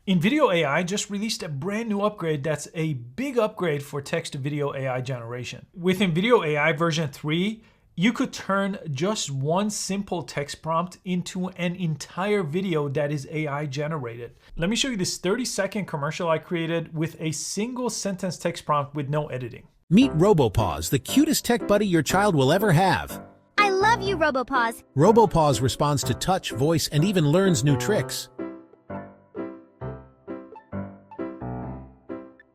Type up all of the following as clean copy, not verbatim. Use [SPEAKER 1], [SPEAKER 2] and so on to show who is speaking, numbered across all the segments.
[SPEAKER 1] Invideo AI just released a brand new upgrade that's a big upgrade for text-to-video AI generation. With Invideo AI version 3, you could turn just one simple text prompt into an entire video that is AI generated. Let me show you this 30-second commercial I created with a single sentence text prompt with no editing.
[SPEAKER 2] Meet RoboPause, the cutest tech buddy your child will ever have.
[SPEAKER 3] I love you, RoboPause.
[SPEAKER 2] RoboPause responds to touch, voice, and even learns new tricks.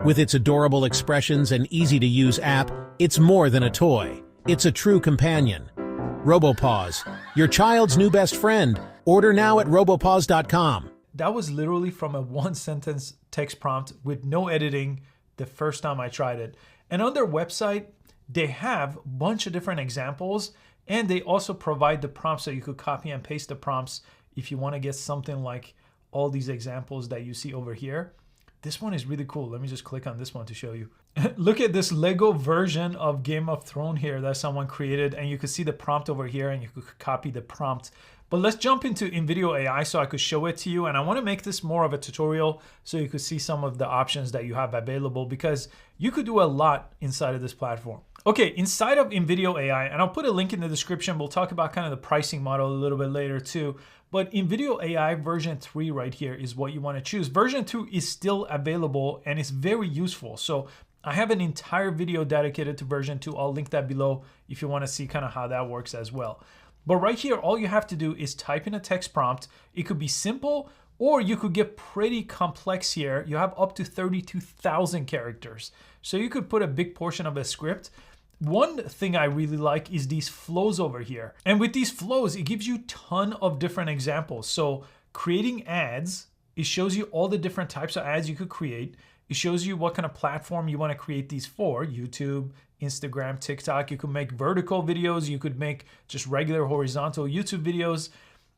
[SPEAKER 2] With its adorable expressions and easy-to-use app, it's more than a toy. It's a true companion. RoboPause, your child's new best friend. Order now at robopause.com.
[SPEAKER 1] That was literally from a one-sentence text prompt with no editing the first time I tried it. And on their website, they have a bunch of different examples, and they also provide the prompts so you could copy and paste the prompts if you want to get something like all these examples that you see over here. This one is really cool. Let me just click on this one to show you. Look at this Lego version of Game of Thrones here that someone created, and you could see the prompt over here and you could copy the prompt. But let's jump into Invideo AI so I could show it to you. And I want to make this more of a tutorial so you could see some of the options that you have available, because you could do a lot inside of this platform. Okay, inside of Invideo AI, and I'll put a link in the description. We'll talk about kind of the pricing model a little bit later too. But Invideo AI version 3 right here is what you want to choose. Version 2 is still available and it's very useful. So I have an entire video dedicated to version 2. I'll link that below if you want to see kind of how that works as well. But right here, all you have to do is type in a text prompt. It could be simple, or you could get pretty complex here. You have up to 32,000 characters. So you could put a big portion of a script. One thing I really like is these flows over here. And with these flows, it gives you a ton of different examples. So creating ads, it shows you all the different types of ads you could create. It shows you what kind of platform you want to create these for: YouTube, Instagram, TikTok. You could make vertical videos. You could make just regular horizontal YouTube videos.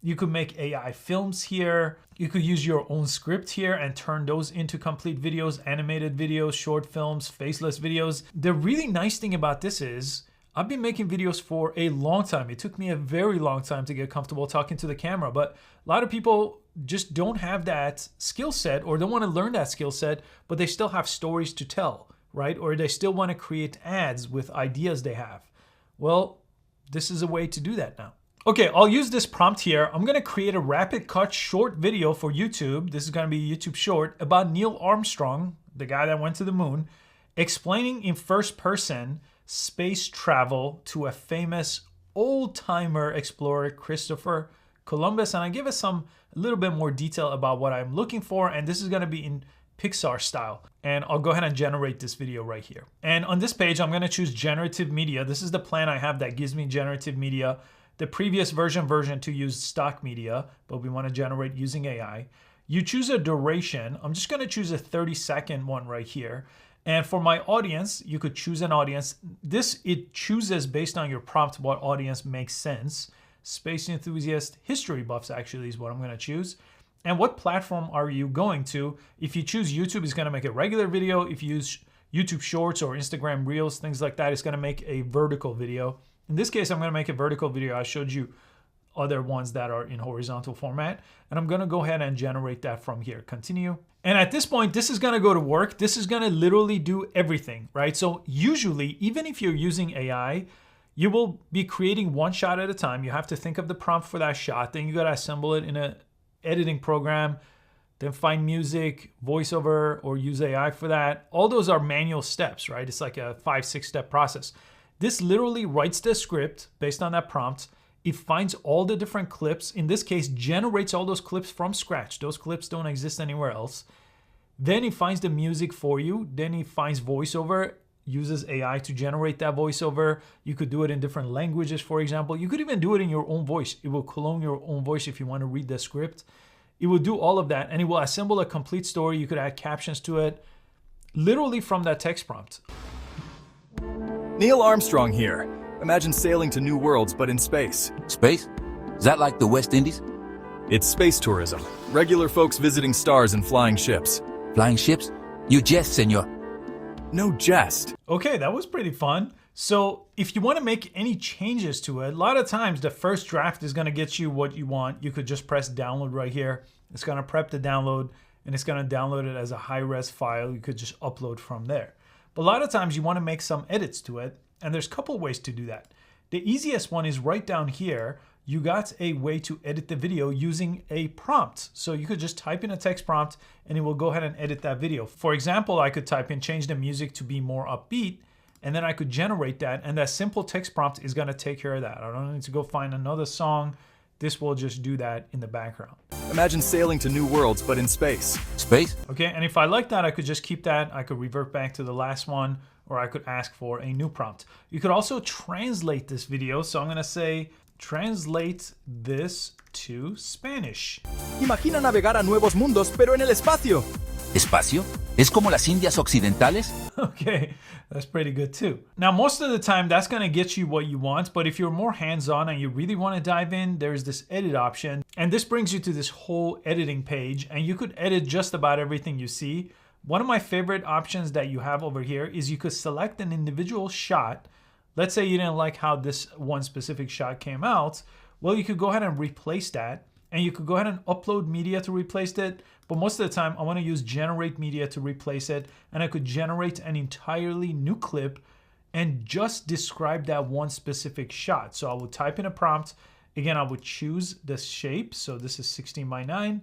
[SPEAKER 1] You could make AI films here. You could use your own script here and turn those into complete videos, animated videos, short films, faceless videos. The really nice thing about this is I've been making videos for a long time. It took me a very long time to get comfortable talking to the camera, but a lot of people just don't have that skill set or don't want to learn that skill set, but they still have stories to tell, right? Or they still want to create ads with ideas they have. Well, this is a way to do that now. Okay, I'll use this prompt here. I'm gonna create a rapid cut short video for YouTube. This is gonna be a YouTube short about Neil Armstrong, the guy that went to the moon, explaining in first person space travel to a famous old-timer explorer, Christopher Columbus. And I give us a little bit more detail about what I'm looking for. And this is gonna be in Pixar style. And I'll go ahead and generate this video right here. And on this page, I'm gonna choose generative media. This is the plan I have that gives me generative media. The previous version 2 used stock media, but we want to generate using AI. You choose a duration. I'm just going to choose a 30-second one right here. And for my audience, you could choose an audience. It chooses based on your prompt what audience makes sense. Space enthusiast, history buffs actually is what I'm going to choose. And what platform are you going to? If you choose YouTube, it's going to make a regular video. If you use YouTube Shorts or Instagram Reels, things like that, it's going to make a vertical video. In this case, I'm going to make a vertical video. I showed you other ones that are in horizontal format. And I'm going to go ahead and generate that from here. Continue. And at this point, this is going to go to work. This is going to literally do everything, right? So usually, even if you're using AI, you will be creating one shot at a time. You have to think of the prompt for that shot. Then you got to assemble it in an editing program. Then find music, voiceover, or use AI for that. All those are manual steps, right? It's like a 5-6 step process. This literally writes the script based on that prompt. It finds all the different clips. In this case, generates all those clips from scratch. Those clips don't exist anywhere else. Then it finds the music for you. Then it finds voiceover, uses AI to generate that voiceover. You could do it in different languages, for example. You could even do it in your own voice. It will clone your own voice if you want to read the script. It will do all of that, and it will assemble a complete story. You could add captions to it, literally from that text prompt.
[SPEAKER 4] Neil Armstrong here. Imagine sailing to new worlds, but in space.
[SPEAKER 5] Space? Is that like the West Indies?
[SPEAKER 4] It's space tourism. Regular folks visiting stars in flying ships.
[SPEAKER 5] Flying ships? You jest, senor.
[SPEAKER 4] No jest.
[SPEAKER 1] Okay, that was pretty fun. So if you want to make any changes to it, a lot of times the first draft is going to get you what you want. You could just press download right here. It's going to prep the download. and it's going to download it as a high-res file. You could just upload from there. But a lot of times you want to make some edits to it, and there's a couple ways to do that. The easiest one is right down here. You got a way to edit the video using a prompt. So you could just type in a text prompt and it will go ahead and edit that video. For example, I could type in change the music to be more upbeat, and then I could generate that, and that simple text prompt is going to take care of that. I don't need to go find another song. This will just do that in the background.
[SPEAKER 4] Imagine sailing to new worlds, but in space.
[SPEAKER 5] Space?
[SPEAKER 1] Okay, and if I like that, I could just keep that. I could revert back to the last one, or I could ask for a new prompt. You could also translate this video. So I'm going to say, translate this to Spanish.
[SPEAKER 4] Imagina navegar a nuevos mundos, pero en el espacio.
[SPEAKER 5] ¿Espacio? ¿Es como las Indias Occidentales?
[SPEAKER 1] Okay, that's pretty good too. Now, most of the time, that's going to get you what you want. But if you're more hands-on and you really want to dive in, there's this edit option. And this brings you to this whole editing page. And you could edit just about everything you see. One of my favorite options that you have over here is you could select an individual shot. Let's say you didn't like how this one specific shot came out. Well, you could go ahead and replace that. And you could go ahead and upload media to replace it. But most of the time, I want to use generate media to replace it. And I could generate an entirely new clip and just describe that one specific shot. So I would type in a prompt. Again, I would choose the shape. So this is 16:9.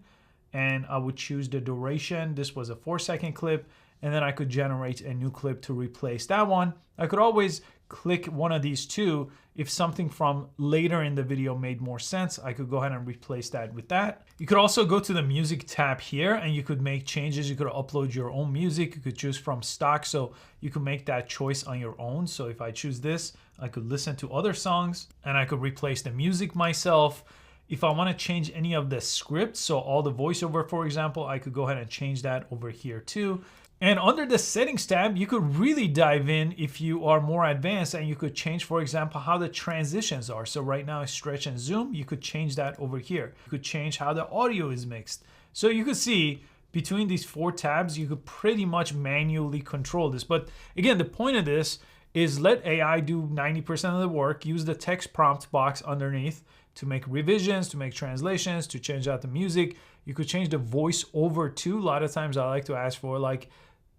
[SPEAKER 1] And I would choose the duration. This was a 4-second clip. And then I could generate a new clip to replace that one. I could always click one of these two. If something from later in the video made more sense, I could go ahead and replace that with that. You could also go to the music tab here and you could make changes. You could upload your own music. You could choose from stock. So you could make that choice on your own. So if I choose this, I could listen to other songs and I could replace the music myself. If I want to change any of the scripts, so all the voiceover, for example, I could go ahead and change that over here too. And under the settings tab, you could really dive in if you are more advanced, and you could change, for example, how the transitions are. So right now it's stretch and zoom. You could change that over here. You could change how the audio is mixed. So you could see between these 4 tabs, you could pretty much manually control this. But again, the point of this is let AI do 90% of the work. Use the text prompt box underneath to make revisions, to make translations, to change out the music. You could change the voice over too. A lot of times I like to ask for like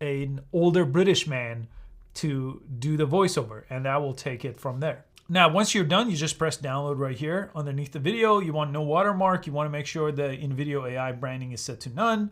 [SPEAKER 1] an older British man to do the voiceover, and that will take it from there. Now, once you're done, you just press download right here underneath the video. You want no watermark. You want to make sure the Invideo AI branding is set to none.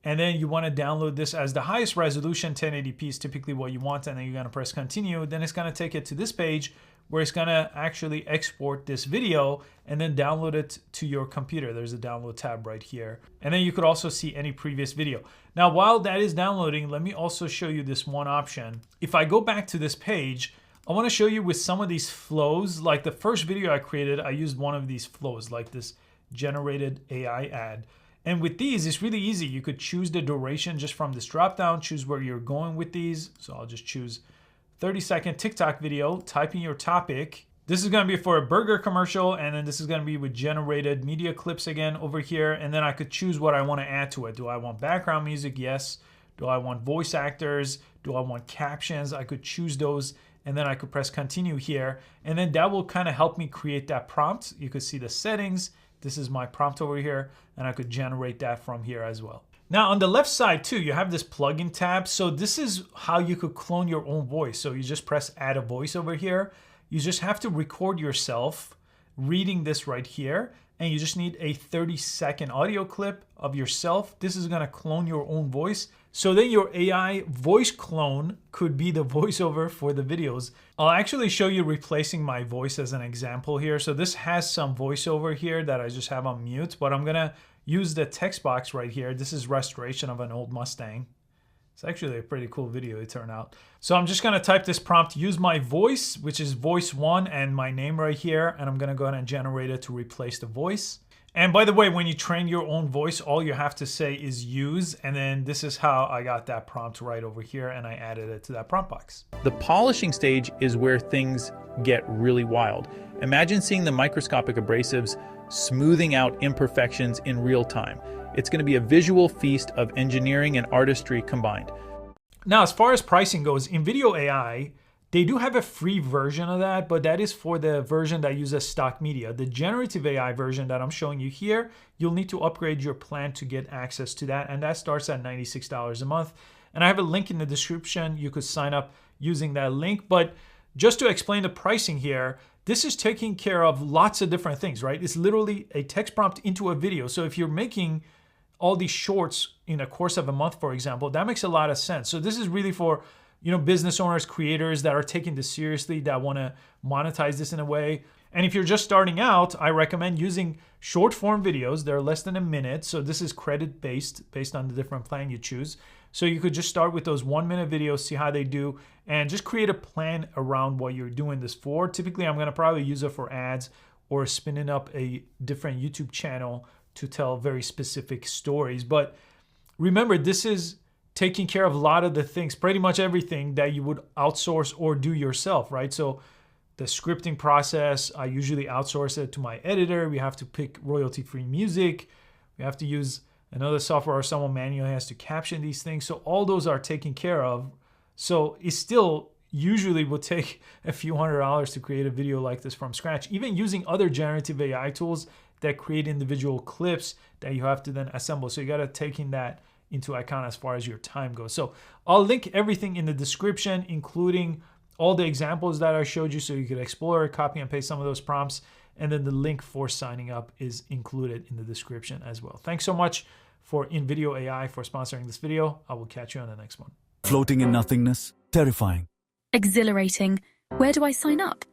[SPEAKER 1] And then you want to download this as the highest resolution. 1080p is typically what you want. And then you're going to press continue. Then it's going to take it to this page where it's going to actually export this video and then download it to your computer. There's a download tab right here. And then you could also see any previous video. Now, while that is downloading, let me also show you this one option. If I go back to this page, I want to show you with some of these flows. Like the first video I created, I used one of these flows, like this generated AI ad. And with these, it's really easy. You could choose the duration just from this drop down, choose where you're going with these. So I'll just choose 30-second TikTok video, type in your topic. This is going to be for a burger commercial, and then this is going to be with generated media clips again over here. And then I could choose what I want to add to it. Do I want background music? Yes. Do I want voice actors? Do I want captions? I could choose those, and then I could press continue here. And then that will kind of help me create that prompt. You could see the settings. This is my prompt over here, and I could generate that from here as well. Now on the left side too, you have this plugin tab. So this is how you could clone your own voice. So you just press add a voice over here. You just have to record yourself reading this right here. And you just need a 30-second audio clip of yourself. This is gonna clone your own voice. So then your AI voice clone could be the voiceover for the videos. I'll actually show you replacing my voice as an example here. So this has some voiceover here that I just have on mute, but I'm gonna use the text box right here. This is restoration of an old Mustang. It's actually a pretty cool video, it turned out. So I'm just gonna type this prompt, use my voice, which is voice 1, and my name right here, and I'm gonna go ahead and generate it to replace the voice. And by the way, when you train your own voice, all you have to say is use, and then this is how I got that prompt right over here, and I added it to that prompt box.
[SPEAKER 6] The polishing stage is where things get really wild. Imagine seeing the microscopic abrasives smoothing out imperfections in real time. It's going to be a visual feast of engineering and artistry combined.
[SPEAKER 1] Now, as far as pricing goes, Invideo AI They do have a free version of that, but that is for the version that uses stock media. The generative AI version that I'm showing you here, you'll need to upgrade your plan to get access to that, and that starts at $96 a month. And I have a link in the description. You could sign up using that link. But just to explain the pricing here, this is taking care of lots of different things, right? It's literally a text prompt into a video. So if you're making all these shorts in a course of a month, for example, that makes a lot of sense. So this is really for, you know, business owners, creators that are taking this seriously, that want to monetize this in a way. And if you're just starting out, I recommend using short form videos. They're less than a minute. So this is credit based on the different plan you choose. So you could just start with those 1 minute videos, see how they do, and just create a plan around what you're doing this for. Typically, I'm going to probably use it for ads or spinning up a different YouTube channel to tell very specific stories. But remember, this is taking care of a lot of the things, pretty much everything that you would outsource or do yourself, right? So the scripting process, I usually outsource it to my editor. We have to pick royalty-free music. We have to use another software or someone manually has to caption these things. So all those are taken care of. So it still usually will take a few $100s to create a video like this from scratch, even using other generative AI tools that create individual clips that you have to then assemble. So you got to take in that into account as far as your time goes. So I'll link everything in the description, including all the examples that I showed you, so you could explore, copy and paste some of those prompts. And then the link for signing up is included in the description as well. Thanks so much for Invideo AI for sponsoring this video. I will catch you on the next one.
[SPEAKER 7] Floating in nothingness? Terrifying.
[SPEAKER 8] Exhilarating. Where do I sign up?